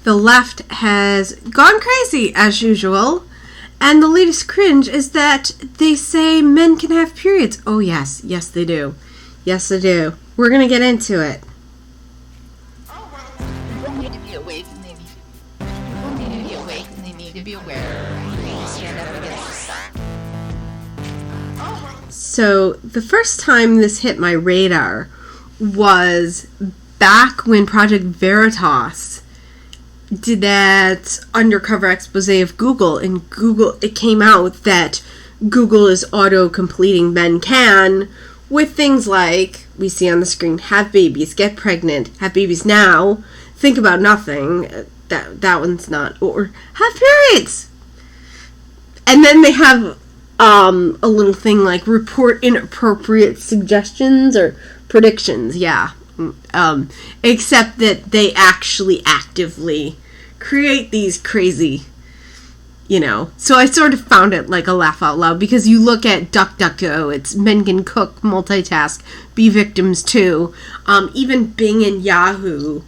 the left has gone crazy as usual. And the latest cringe is that they say men can have periods. Oh, yes. Yes, they do. Yes, they do. We're going to get into it. Oh, well, you need to be awake and they need to be awake and they need to be aware. You need to stand up against the sun. Oh, well. So, the first time this hit my radar was back when Project Veritas did that undercover expose of Google, and it came out that Google is auto-completing men can with things like, we see on the screen, have babies, get pregnant, have babies now, think about nothing, that one's not, or have periods. And then they have a little thing like report inappropriate suggestions or predictions, yeah. Except that they actually actively create these crazy, So I sort of found it like a laugh out loud, because you look at DuckDuckGo, it's men can cook, multitask, be victims too. Even Bing and Yahoo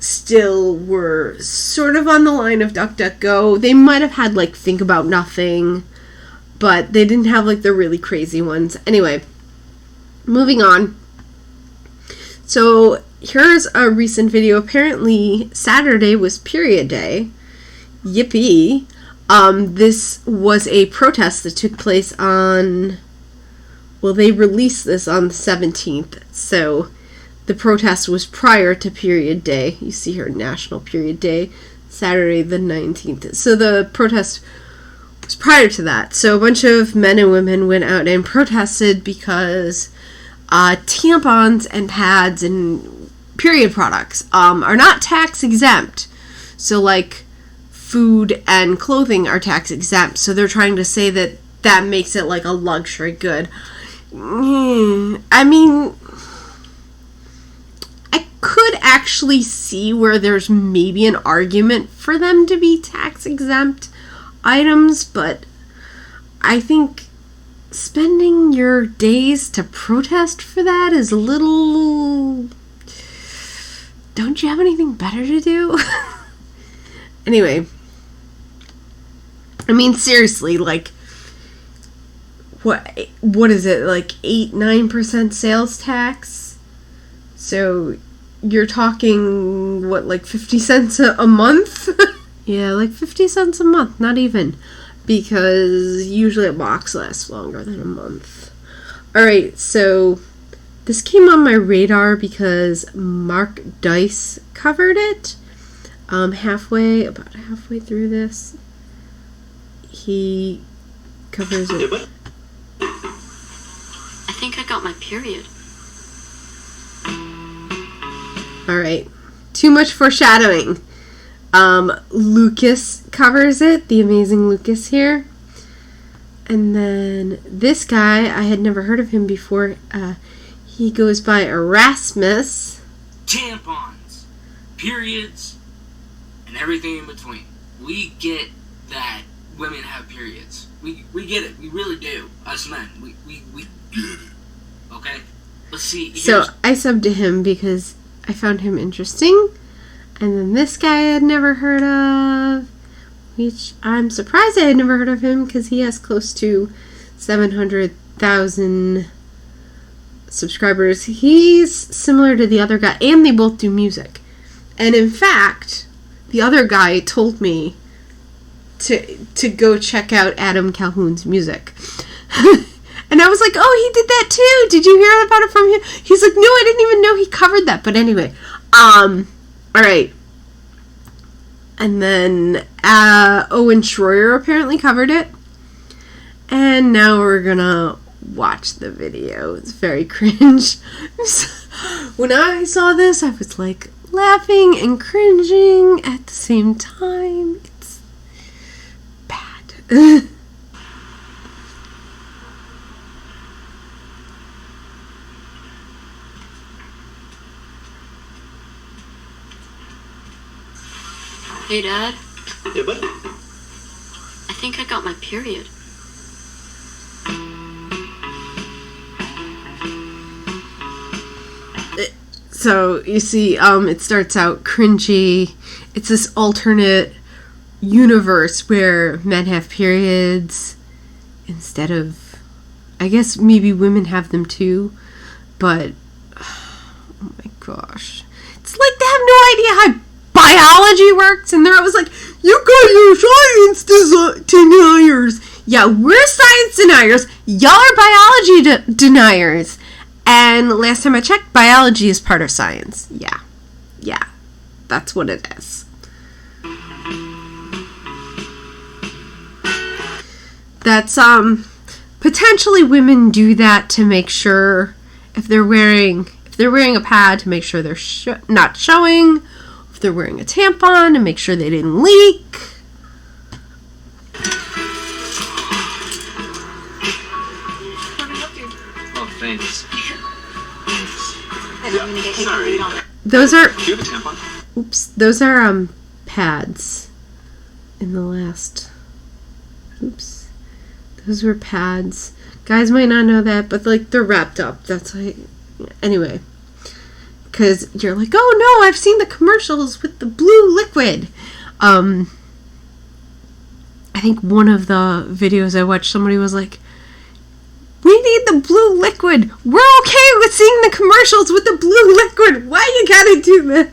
still were sort of on the line of DuckDuckGo. They might have had like think about nothing, but they didn't have like the really crazy ones. Anyway, moving on. So, here's a recent video. Apparently, Saturday was period day. Yippee. This was a protest that took place on... Well, they released this on the 17th. So, the protest was prior to period day. You see here, National Period Day, Saturday the 19th. So, the protest was prior to that. So, a bunch of men and women went out and protested because... tampons and pads and period products are not tax exempt. So, like, food and clothing are tax exempt. So they're trying to say that that makes it like a luxury good. I mean, I could actually see where there's maybe an argument for them to be tax exempt items, but I think spending your days to protest for that is a little... Don't you have anything better to do? Anyway. I mean, seriously, like, what is it, like 8-9% sales tax? So, you're talking, what, like 50 cents a month? Yeah, like 50 cents a month, not even. Because usually a box lasts longer than a month. Alright, so this came on my radar because Mark Dice covered it. About halfway through this, he covers it. I think I got my period. Alright, too much foreshadowing. Lucas covers it, the amazing Lucas here. And then this guy, I had never heard of him before. He goes by Erasmus. Tampons, periods, and everything in between. We get that women have periods. We get it. We really do. Us men. We get it. Okay? Let's see. So I subbed to him because I found him interesting. And then this guy I had never heard of, which I'm surprised I had never heard of him because he has close to 700,000 subscribers. He's similar to the other guy, and they both do music. And in fact, the other guy told me to go check out Adam Calhoun's music. And I was like, oh, he did that too. Did you hear about it from him? He's like, no, I didn't even know he covered that. But anyway, alright. And then Owen Schroyer apparently covered it. And now we're gonna watch the video. It's very cringe. When I saw this, I was like laughing and cringing at the same time. It's bad. Hey, Dad. Yeah, bud? I think I got my period. So, you see, it starts out cringy, it's this alternate universe where men have periods instead of, I guess maybe women have them too, but oh my gosh, it's like they have no idea how biology works, and they're always like, you got your science deniers. Yeah, we're science deniers, y'all are biology deniers, and last time I checked, biology is part of science. Yeah, that's what it is. That's potentially women do that to make sure if they're wearing a pad to make sure they're not showing, if they're wearing a tampon to make sure they didn't leak. Oh, thanks. Sorry. Those are, Do you have a tampon? oops, those are pads in the last, oops, those were pads. Guys might not know that, but like they're wrapped up. That's like, anyway, because you're like, oh no, I've seen the commercials with the blue liquid. I think one of the videos I watched, somebody was like, we need the blue liquid. We're okay with seeing the commercials with the blue liquid. Why you gotta do this?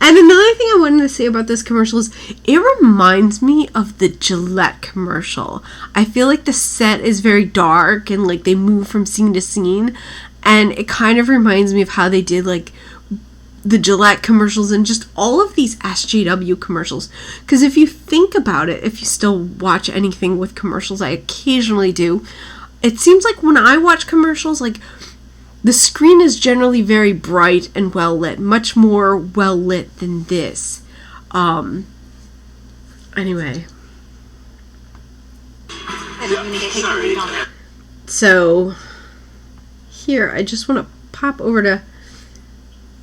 And another thing I wanted to say about this commercial is it reminds me of the Gillette commercial. I feel like the set is very dark and like they move from scene to scene, and it kind of reminds me of how they did like the Gillette commercials and just all of these SJW commercials. Because if you think about it, if you still watch anything with commercials, I occasionally do, it seems like when I watch commercials, like the screen is generally very bright and well lit, much more well lit than this. Anyway. Sorry. So here, I just want to pop over to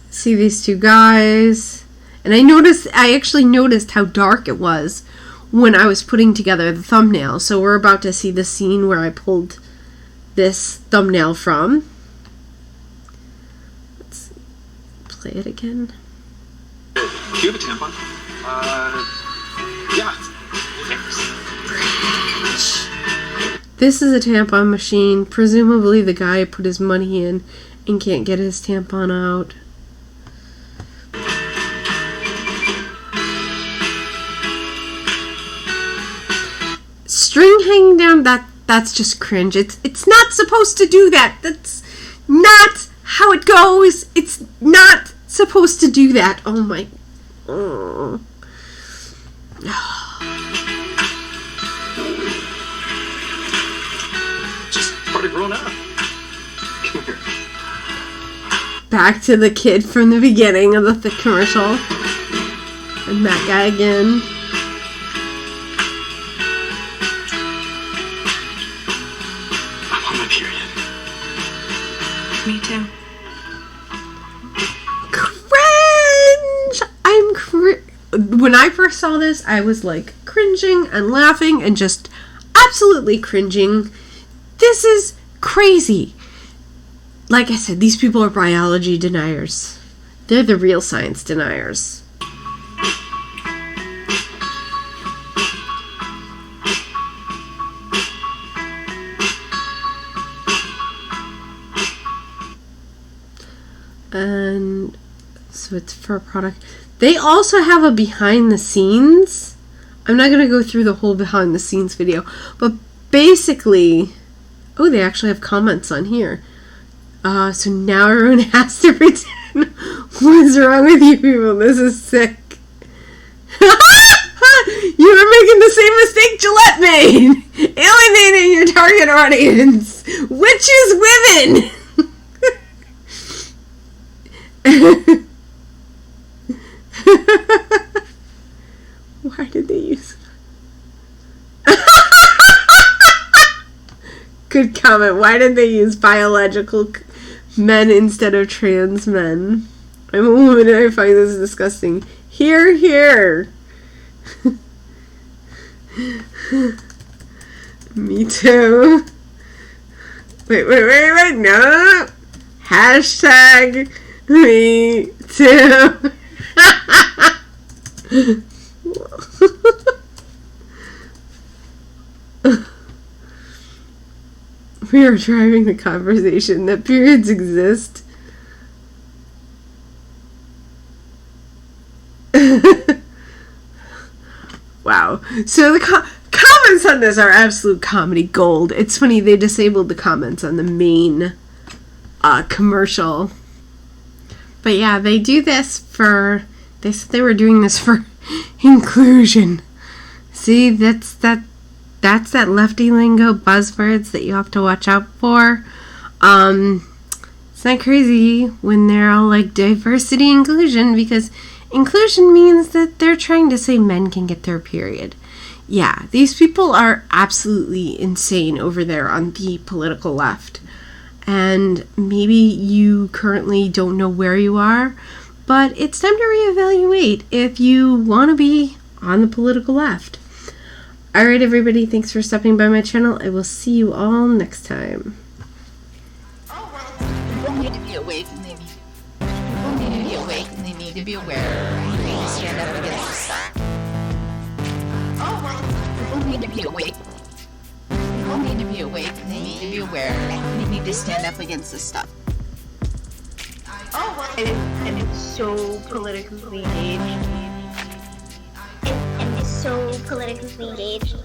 see these two guys. And I actually noticed how dark it was when I was putting together the thumbnail. So we're about to see the scene where I pulled this thumbnail from. Let's play it again. Do you have a tampon? Yeah. Thanks. This is a tampon machine. Presumably the guy put his money in and can't get his tampon out. String hanging down, that's just cringe. It's not supposed to do that. That's not how it goes. It's not supposed to do that. Oh my. Oh. Just part of growing up. Come here. Back to the kid from the beginning of the commercial. And that guy again. I'm on my period. Me too. Cringe! When I first saw this, I was like cringing and laughing and just absolutely cringing. This is crazy. Like I said, these people are biology deniers. They're the real science deniers. And so it's for a product. They also have a behind the scenes. I'm not going to go through the whole behind the scenes video, but basically, oh, they actually have comments on here. So now everyone has to pretend. What's wrong with you people? This is sick. You were making the same mistake Gillette made. Alienating your target audience, which is women. Why did they use good comment. Why did they use biological men instead of trans men? I'm a woman and I find this disgusting. Here, here. Me too. Wait. No. Hashtag me too. We are driving the conversation that periods exist. Wow. So the comments on this are absolute comedy gold. It's funny, they disabled the comments on the main commercial. But yeah, they do this for... They said they were doing this for inclusion. See, that's that lefty lingo buzzwords that you have to watch out for. It's not crazy when they're all like diversity inclusion, because inclusion means that they're trying to say men can get their period. Yeah, these people are absolutely insane over there on the political left. And maybe you currently don't know where you are, but it's time to reevaluate if you want to be on the political left. Alright everybody, thanks for stopping by my channel. I will see you all next time. People need to be awake and they need to be aware. They need to stand up against the stuff. People need to be awake. People need to be awake and they need to be aware. They need to stand up against this stuff. And it's so politically engaged. And it's so politically engaged.